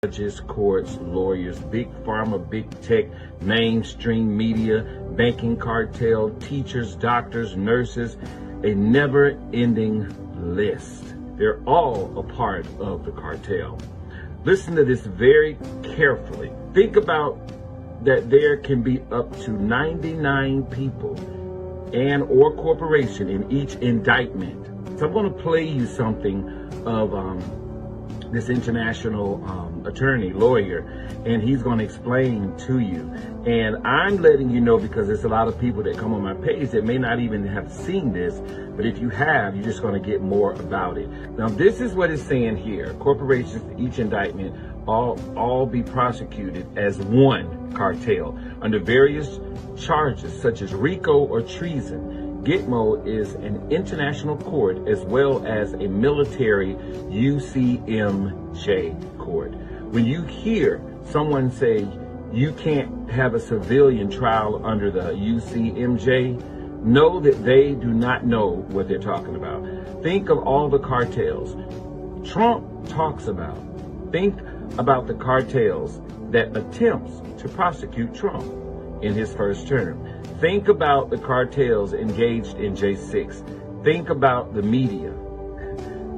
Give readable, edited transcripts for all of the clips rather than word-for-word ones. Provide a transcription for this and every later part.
judges, courts, lawyers, big pharma, big tech, mainstream media, banking cartel, teachers, doctors, nurses, a never-ending list. They're all a part of the cartel. Listen to this very carefully. Think about that there can be up to 99 people and or corporation in each indictment. So I'm going to play you something of this international attorney, lawyer, and he's going to explain to you. And I'm letting you know because there's a lot of people that come on my page that may not even have seen this, but if you have, you're just going to get more about it. Now, this is what it's saying here. Corporations, each indictment, all be prosecuted as one cartel under various charges such as RICO or treason. Gitmo is an international court as well as a military UCMJ court. When you hear someone say you can't have a civilian trial under the UCMJ, know that they do not know what they're talking about. Think of all the cartels Trump talks about. Think about the cartels that attempts to prosecute Trump in his first term. Think about the cartels engaged in J6. Think about the media.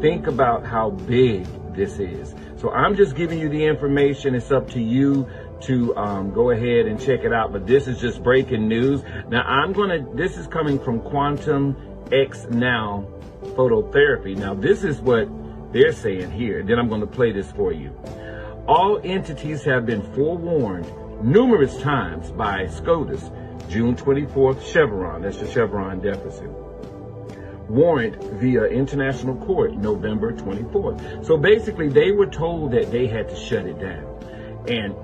Think about how big this is. So I'm just giving you the information. It's up to you to go ahead and check it out. But this is just breaking news. Now this is coming from Quantum X Now Phototherapy. Now this is what they're saying here. Then I'm going to play this for you. All entities have been forewarned numerous times by SCOTUS, June 24th, Chevron, that's the Chevron deficit. Warrant via international court, November 24th. So basically they were told that they had to shut it down and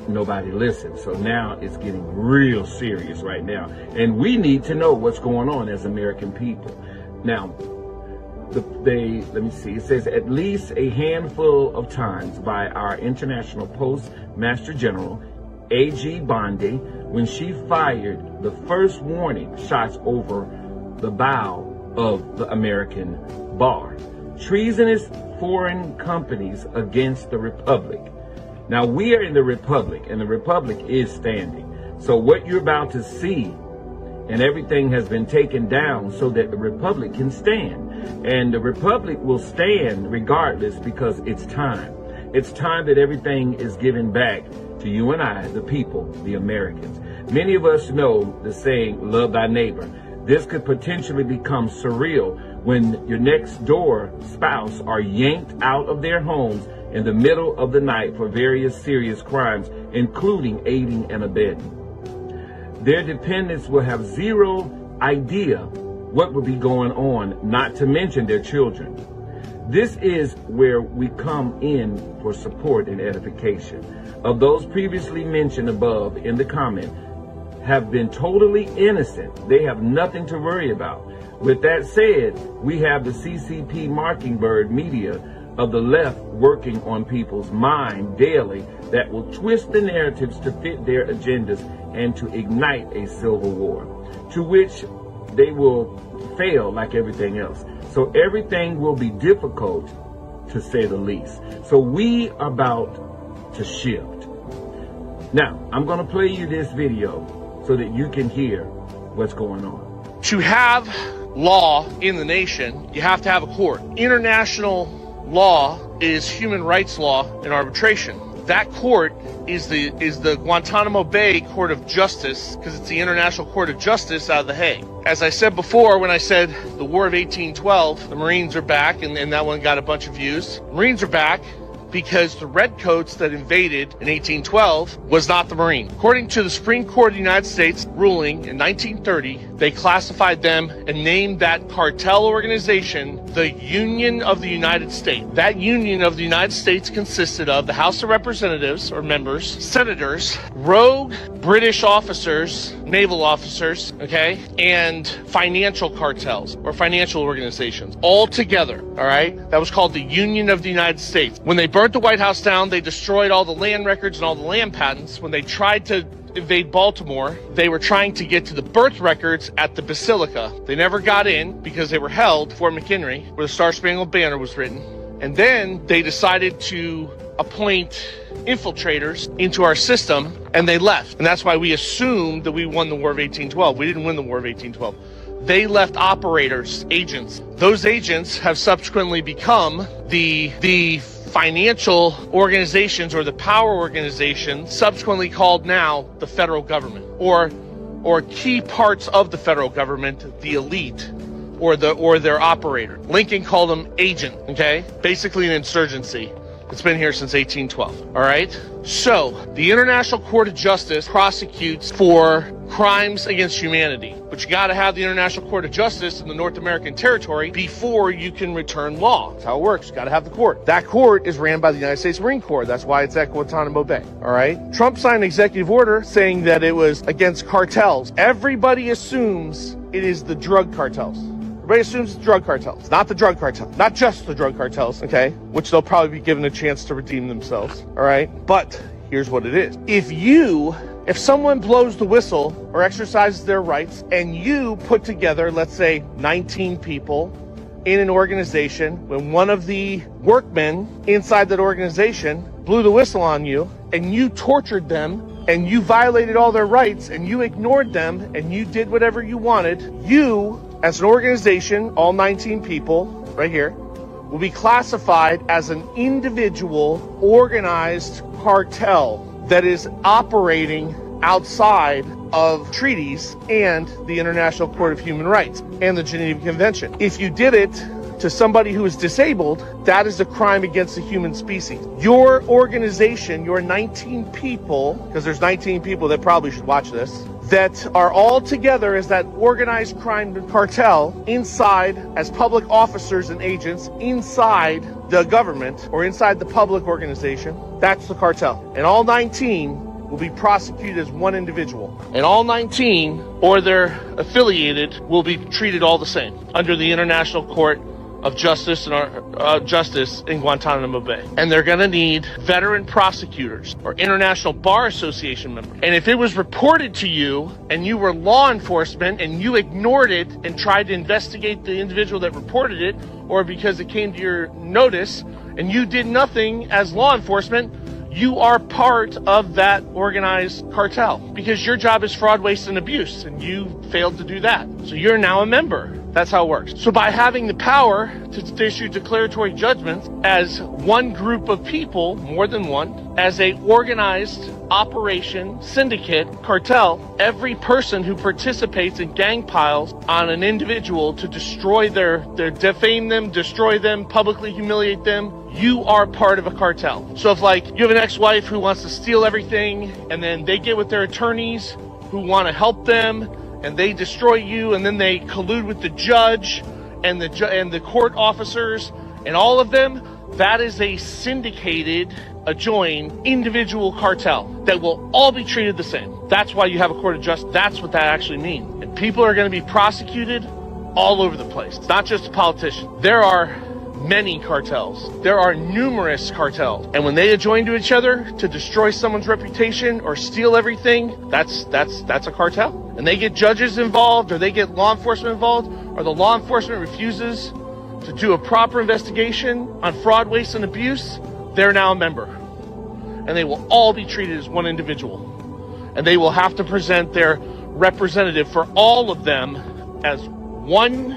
nobody listened. So now it's getting real serious right now. And we need to know what's going on as American people. Now, let me see, it says at least a handful of times by our international postmaster general, A.G. Bondi, when she fired the first warning shots over the bow of the American bar. Treasonous foreign companies against the Republic. Now we are in the Republic and the Republic is standing. So what you're about to see, and everything has been taken down so that the Republic can stand. And the Republic will stand regardless because it's time. It's time that everything is given back to you and I, the people, the Americans. Many of us know the saying, love thy neighbor. This could potentially become surreal when your next door spouse are yanked out of their homes in the middle of the night for various serious crimes, including aiding and abetting. Their dependents will have zero idea what will be going on, not to mention their children. This is where we come in for support and edification. Of those previously mentioned above in the comment have been totally innocent. They have nothing to worry about. With that said, we have the CCP Mockingbird media of the left working on people's mind daily that will twist the narratives to fit their agendas and to ignite a civil war, to which they will fail like everything else. So everything will be difficult, to say the least. So we are about to shift. Now, I'm going to play you this video so that you can hear what's going on. To have law in the nation, you have to have a court. International law is human rights law and arbitration. That court is the Guantanamo Bay Court of Justice, because it's the International Court of Justice out of The Hague. As I said before, when I said the War of 1812, the Marines are back, and that one got a bunch of views. Marines are back because the redcoats that invaded in 1812 was not the Marine. According to the Supreme Court of the United States ruling in 1930, they classified them and named that cartel organization the Union of the United States. That Union of the United States consisted of the House of Representatives, or members, senators, rogue British officers, naval officers, okay, and financial cartels or financial organizations all together, all right? That was called the Union of the United States. When they burnt the White House down, they destroyed all the land records and all the land patents. When they tried to invade Baltimore, they were trying to get to the birth records at the Basilica. They never got in because they were held, Fort McHenry, where the Star Spangled Banner was written. And then they decided to appoint infiltrators into our system, and they left. And that's why we assumed that we won the War of 1812. We didn't win the War of 1812. They left operators, agents. Those agents have subsequently become the financial organizations or the power organizations, subsequently called now the federal government, or key parts of the federal government, the elite, or their operator. Lincoln called them agent, okay? Basically an insurgency. It's been here since 1812, all right? So, the International Court of Justice prosecutes for crimes against humanity, but you gotta have the International Court of Justice in the North American territory before you can return law. That's how it works. You gotta have the court. That court is ran by the United States Marine Corps. That's why it's at Guantanamo Bay, all right? Trump signed an executive order saying that it was against cartels. Everybody assumes it is the drug cartels. Everybody assumes it's drug cartels, not the drug cartels, not just the drug cartels, okay? Which they'll probably be given a chance to redeem themselves, all right? But here's what it is. If someone blows the whistle or exercises their rights and you put together, let's say 19 people in an organization, when one of the workmen inside that organization blew the whistle on you and you tortured them and you violated all their rights and you ignored them and you did whatever you wanted, you, as an organization, all 19 people, right here, will be classified as an individual organized cartel that is operating outside of treaties and the International Court of Human Rights and the Geneva Convention. If you did it to somebody who is disabled, that is a crime against the human species. Your organization, your 19 people, because there's 19 people that probably should watch this, that are all together as that organized crime cartel inside as public officers and agents inside the government or inside the public organization, that's the cartel. And all 19 will be prosecuted as one individual. And all 19 or their affiliated will be treated all the same under the International Court of Justice and Justice in Guantanamo Bay. And they're gonna need veteran prosecutors or International Bar Association members. And if it was reported to you and you were law enforcement and you ignored it and tried to investigate the individual that reported it, or because it came to your notice and you did nothing as law enforcement, you are part of that organized cartel because your job is fraud, waste, and abuse, and you failed to do that. So you're now a member. That's how it works. So by having the power to issue declaratory judgments as one group of people, more than one, as a organized operation, syndicate, cartel, every person who participates in gang piles on an individual to destroy their defame them, destroy them, publicly humiliate them, you are part of a cartel. So if like you have an ex-wife who wants to steal everything and then they get with their attorneys who want to help them and they destroy you and then they collude with the judge and the court officers and all of them, that is a syndicated, adjoined individual cartel that will all be treated the same. That's why you have a court of justice. That's what that actually means. And people are going to be prosecuted all over the place. It's not just a politician. There are many cartels. There are numerous cartels. And when they adjoin to each other to destroy someone's reputation or steal everything, that's a cartel. And they get judges involved or they get law enforcement involved or the law enforcement refuses to do a proper investigation on fraud, waste, and abuse, they're now a member. And they will all be treated as one individual. And they will have to present their representative for all of them as one